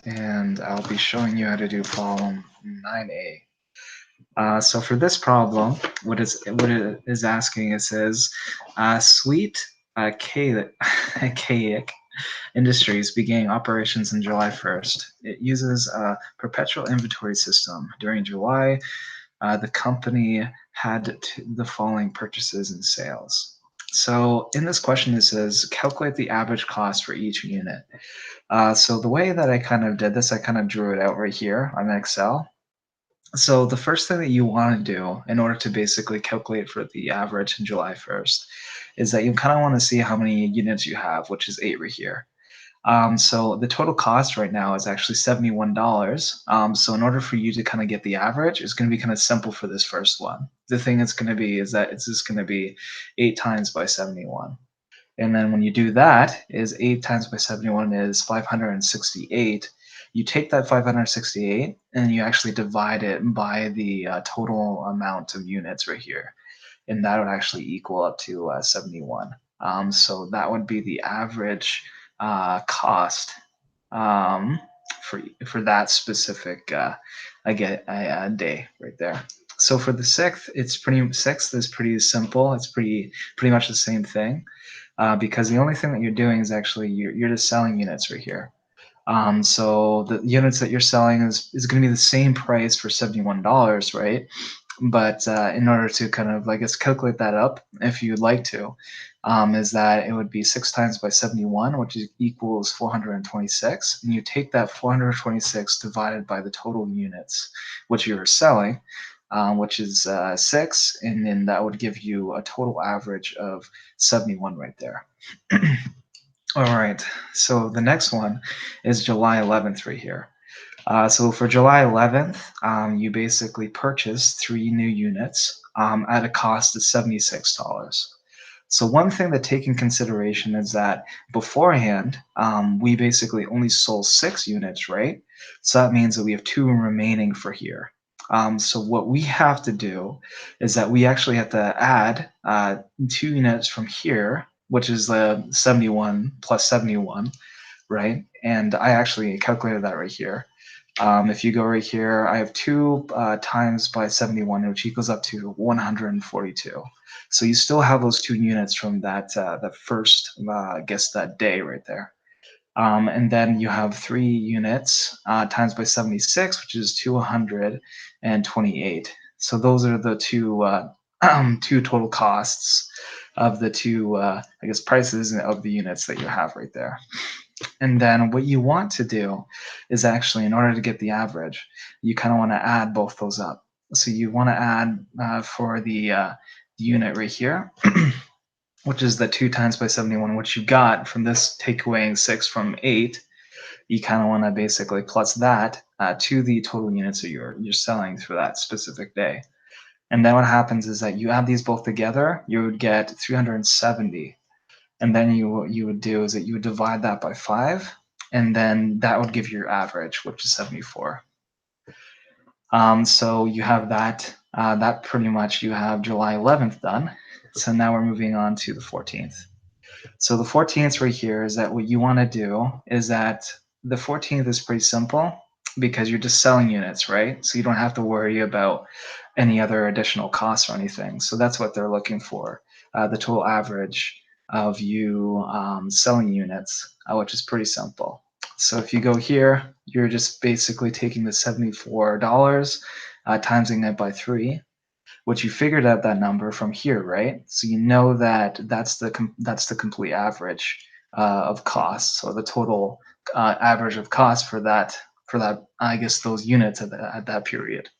and I'll be showing you how to do problem 9a. So for this problem, what it is asking, it says, Sweet Archaic Industries began operations on July 1st. It uses a perpetual inventory system. During July, the company had the following purchases and sales. So in this question, it says, calculate the average cost for each unit. So the way that I kind of did this, I kind of drew it out right here on Excel. So the first thing that you want to do in order to basically calculate for the average in July 1st is that you kind of want to see how many units you have, which is 8 right here. So the total cost right now is actually $71. So in order for you to kind of get the average, it's going to be kind of simple for this first one. The thing it's going to be is that it's just going to be 8 times by 71. And then when you do that, is 8 times by 71 is 568. You take that 568 and you actually divide it by the total amount of units right here. And that would actually equal up to 71. So that would be the average cost for that specific day right there. So for the sixth, sixth is pretty simple. It's pretty much the same thing. Because the only thing that you're doing is actually you're just selling units right here. So the units that you're selling is going to be the same price for $71, right? But in order to kind of, I guess, calculate that up, if you'd like to, is that it would be 6 times by 71, which equals 426. And you take that 426 divided by the total units which you're selling, which is 6, and then that would give you a total average of 71 right there. All right, so the next one is July 11th right here. So for July 11th, you basically purchased 3 new units at a cost of $76. So one thing to take in consideration is that beforehand, we basically only sold 6 units, right? So that means that we have 2 remaining for here. So what we have to do is that we actually have to add 2 units from here, which is the 71 plus 71, right? And I actually calculated that right here. If you go right here, I have 2 times by 71, which equals up to 142. So you still have those 2 units from that first, I guess, that day right there. And then you have 3 units times by 76, which is 228. So those are the two two total costs of the 2, I guess, prices of the units that you have right there. And then what you want to do is actually, in order to get the average, you kind of want to add both those up. So you want to add for the unit right here, which is the 2 times by 71, which you got from this takeaway 6 from 8. You kind of want to basically plus that to the total units that you're selling for that specific day. And then what happens is that you add these both together, you would get 370. And then you would do is that you would divide that by 5, and then that would give you your average, which is 74. So you have that. That pretty much you have July 11th done. So now we're moving on to the 14th. So the 14th right here is that what you want to do is that the 14th is pretty simple because you're just selling units, right? So you don't have to worry about any other additional costs or anything. So that's what they're looking for, the total average of you selling units, which is pretty simple. So if you go here, you're just basically taking the $74, timesing it by 3, which you figured out that number from here, right? So you know that that's the complete average of costs, or the total average of cost for that I guess those units at that period.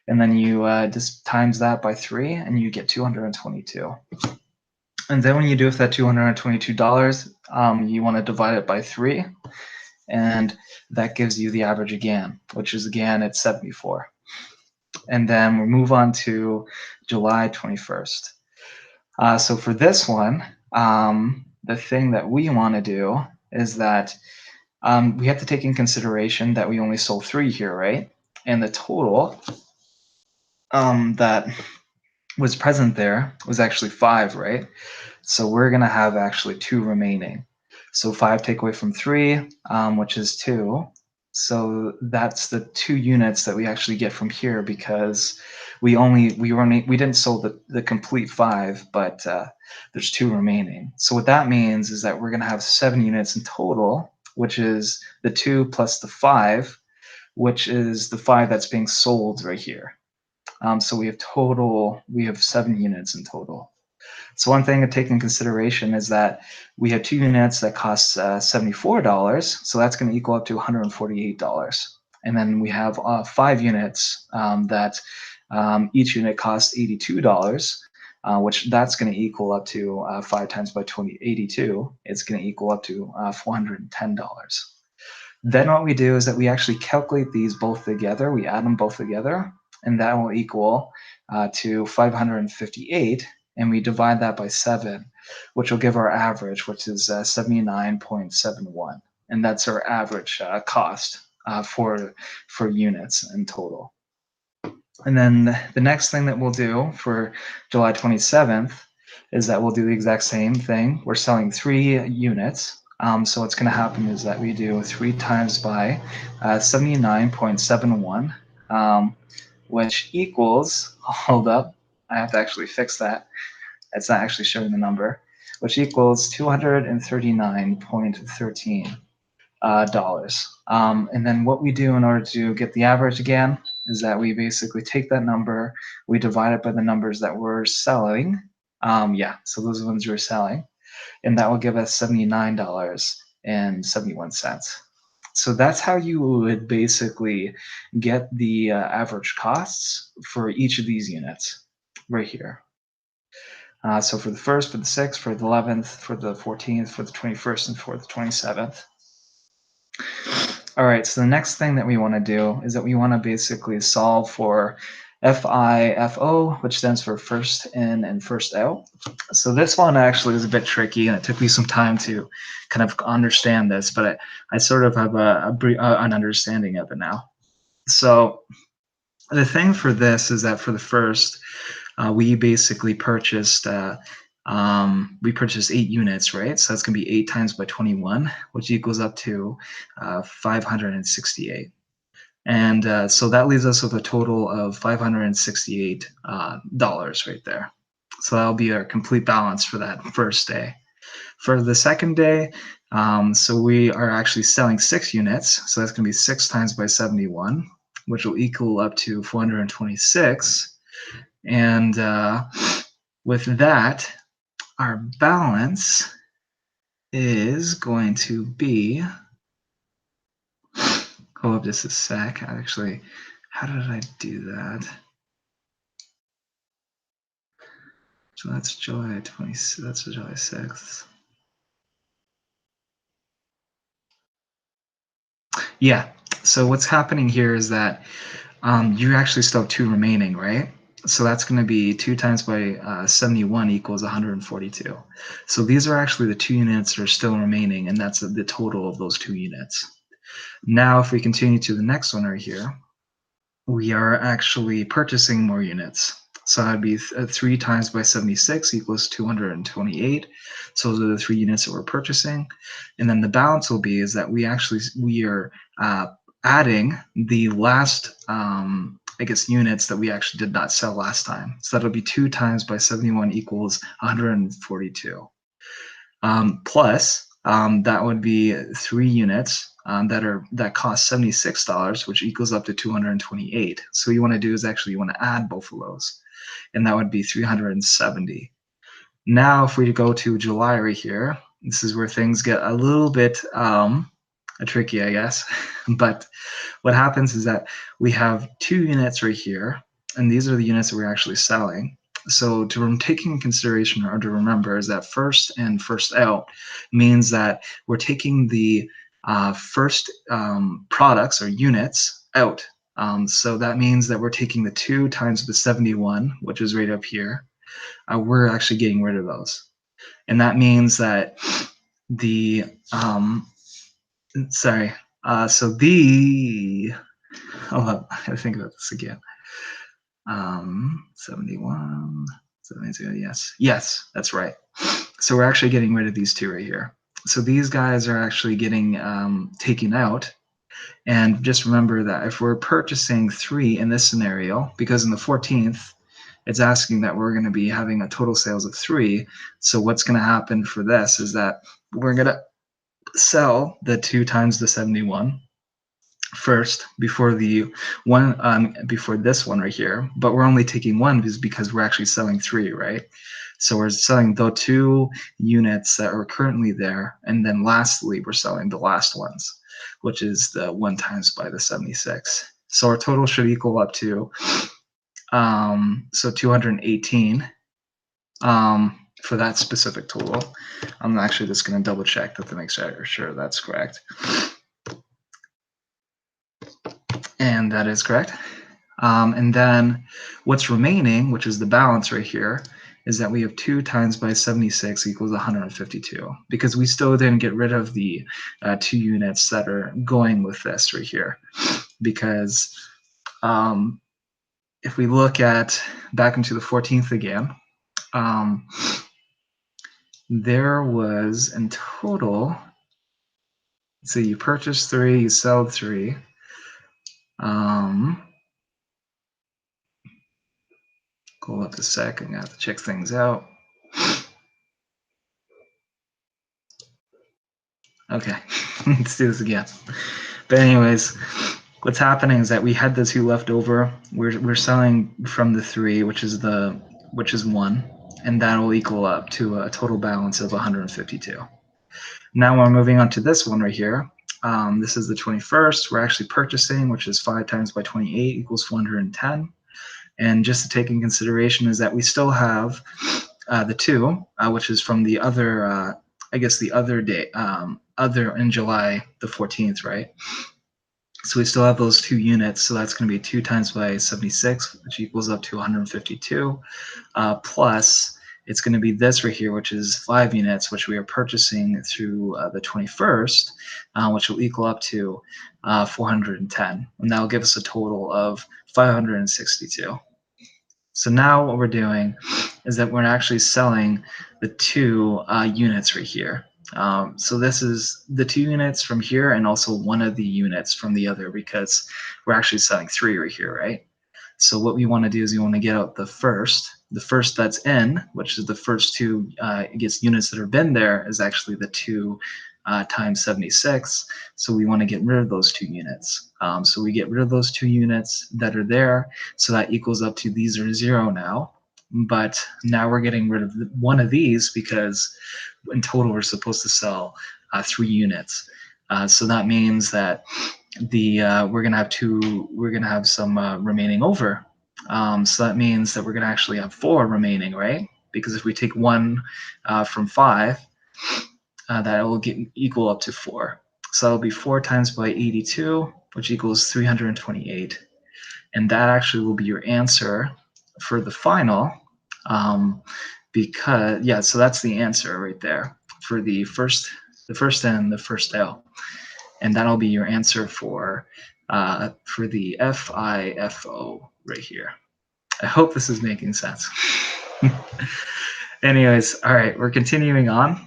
And then you just times that by 3, and you get 222. And then when you do with that $222, you want to divide it by 3, and that gives you the average again, which is again at 74. And then we move on to July 21st. So for this one, the thing that we want to do is that we have to take in consideration that we only sold 3 here, right? And the total that was present there was actually 5, right? So we're going to have actually 2 remaining. So 5 take away from 3, which is 2. So that's the 2 units that we actually get from here because we didn't sell the complete 5, but there's 2 remaining. So what that means is that we're gonna have 7 units in total, which is the 2 plus the 5, which is the 5 that's being sold right here. So we have 7 units in total. So one thing to take in consideration is that we have 2 units that cost $74, so that's going to equal up to $148. And then we have 5 units that each unit costs $82, which that's going to equal up to 5 times by 82. It's going to equal up to $410. Then what we do is that we actually calculate these both together. We add them both together, and that will equal to 558, and we divide that by 7, which will give our average, which is 79.71, and that's our average cost for units in total. And then the next thing that we'll do for July 27th is that we'll do the exact same thing. We're selling 3 units. So what's going to happen is that we do 3 times by 79.71, which equals, hold up, I have to actually fix that. It's not actually showing the number, which equals $239.13. And then what we do in order to get the average again is that we basically take that number, we divide it by the numbers that we're selling. So those are the ones we're selling, and that will give us $79.71. So that's how you would basically get the average costs for each of these units right here. So for the 1st, for the 6th, for the 11th, for the 14th, for the 21st, and for the 27th. All right, so the next thing that we want to do is that we want to basically solve for FIFO, which stands for first in and first out. So this one actually is a bit tricky, and it took me some time to kind of understand this, but I sort of have an understanding of it now. So the thing for this is that for the first, we basically purchased 8 units, right? So that's going to be 8 times by 21, which equals up to 568. And so that leaves us with a total of $568 right there. So that'll be our complete balance for that first day. For the second day, so we are actually selling 6 units. So that's going to be 6 times by 71, which will equal up to 426. And with that, our balance is going to be, hold up just a sec. Actually, how did I do that? So that's July 20. That's July 6th. Yeah. So what's happening here is that you actually still have 2 remaining, right? So that's going to be 2 times by 71 equals 142. So these are actually the 2 units that are still remaining, and that's the total of those 2 units. Now, if we continue to the next one right here, we are actually purchasing more units. So that'd be 3 times by 76 equals 228. So those are the 3 units that we're purchasing. And then the balance will be is that we are adding the last, units that we actually did not sell last time. So that'll be 2 times by 71 equals 142. Plus, that would be 3 units that cost $76, which equals up to 228. So what you want to do is actually you want to add both of those, and that would be 370. Now, if we go to July right here, this is where things get a little bit tricky, I guess. But what happens is that we have 2 units right here, and these are the units that we're actually selling. So to take in consideration or to remember is that first and first out means that we're taking the first products or units out. So that means that we're taking the 2 times the 71, which is right up here. We're actually getting rid of those. And that means that the, hold up, I gotta think about this again. 71, 72, yes, that's right. So we're actually getting rid of these 2 right here. So these guys are actually getting taken out, And just remember that if we're purchasing 3 in this scenario, because in the 14th, it's asking that we're going to be having a total sales of 3. So what's going to happen for this is that we're going to sell the 2 times the 71 first before the one before this one right here, but we're only taking one because we're actually selling 3, right? So we're selling the 2 units that are currently there, and then lastly we're selling the last ones, which is the 1 times by the 76. So our total should equal up to so 218 for that specific total. I'm actually just going to double check that to make sure that's correct. And that is correct. And then what's remaining, which is the balance right here, is that we have 2 times by 76 equals 152, because we still didn't get rid of the 2 units that are going with this right here. Because if we look at back into the 14th again, there was in total, so you purchased 3, you sold 3. Hold up a sec, I'm gonna have to check things out. Okay, let's do this again. But anyways, what's happening is that we had the 2 left over. We're selling from the 3, which is 1, and that will equal up to a total balance of 152. Now we're moving on to this one right here. This is the 21st. We're actually purchasing, which is 5 times by 28 equals 410. And just to take in consideration is that we still have the 2, which is from the other, I guess the other day, other in July the 14th, right? So we still have those 2 units, so that's going to be 2 times by 76, which equals up to 152, plus it's going to be this right here, which is 5 units, which we are purchasing through the 21st, which will equal up to 410, and that will give us a total of 562. So now what we're doing is that we're actually selling the 2 units right here. So this is the 2 units from here and also 1 of the units from the other, because we're actually selling 3 right here, right? So what we want to do is we want to get out the first that's in, which is the first 2 I guess units that have been there, is actually the 2 times 76. So we want to get rid of those 2 units. So we get rid of those 2 units that are there. So that equals up to, these are 0 now. But now we're getting rid of one of these because in total we're supposed to sell 3 units. So that means that the we're gonna have some remaining over. So that means that we're gonna actually have 4 remaining, right? Because if we take 1 from 5, that will equal up to 4. So that'll be 4 times by 82, which equals 328. And that actually will be your answer for the final, because, yeah, so that's the answer right there for the first and the first L. And that'll be your answer for the FIFO right here. I hope this is making sense. Anyways, all right, we're continuing on.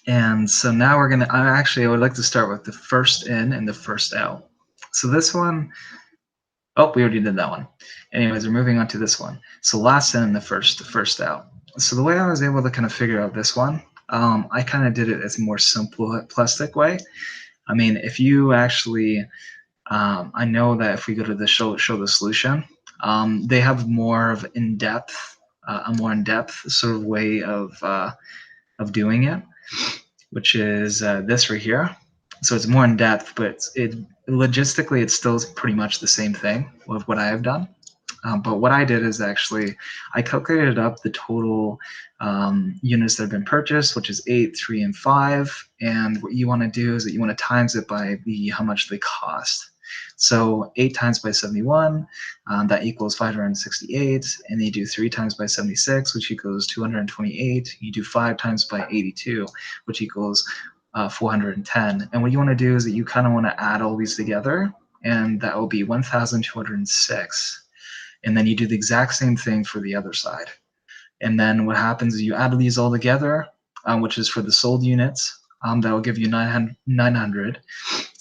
And so now we're gonna, I would like to start with the first in and the first out. So this one, oh, we already did that one. Anyways, we're moving on to this one. So last in and the first out. So the way I was able to kind of figure out this one, I kind of did it as a more simplistic way. I mean, if you actually, I know that if we go to the show the solution, they have more of in-depth, a more in-depth sort of way of doing it, which is this right here. So it's more in depth, but logistically it's still pretty much the same thing with what I have done. But what I did is actually I calculated up the total units that have been purchased, which is 8, 3, and 5. And what you want to do is that you want to times it by how much they cost. So 8 times by 71, that equals 568. And then you do 3 times by 76, which equals 228. You do 5 times by 82, which equals 410. And what you want to do is that you kind of want to add all these together, and that will be 1,206. And then you do the exact same thing for the other side. And then what happens is you add these all together, which is for the sold units. That will give you 900.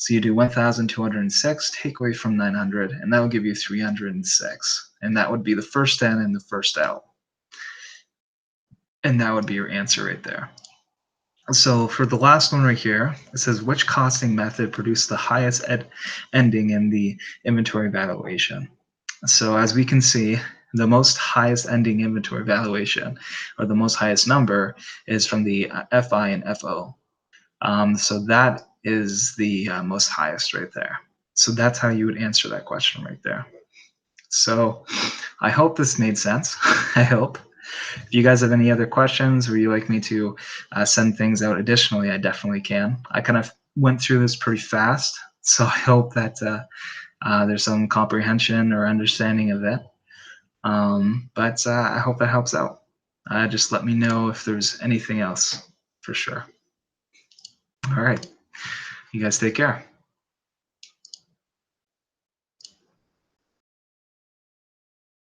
So you do 1,206, take away from 900, and that will give you 306. And that would be the first in and the first out. And that would be your answer right there. So for the last one right here, it says which costing method produced the highest ending in the inventory valuation? So as we can see, the most highest ending inventory valuation, or the most highest number, is from the FI and FO. So that is the most highest right there. So that's how you would answer that question right there. So I hope this made sense. I hope. If you guys have any other questions or you like me to send things out additionally, I definitely can. I kind of went through this pretty fast, so I hope that there's some comprehension or understanding of it. But I hope that helps out. Just let me know if there's anything else, for sure. All right. You guys take care.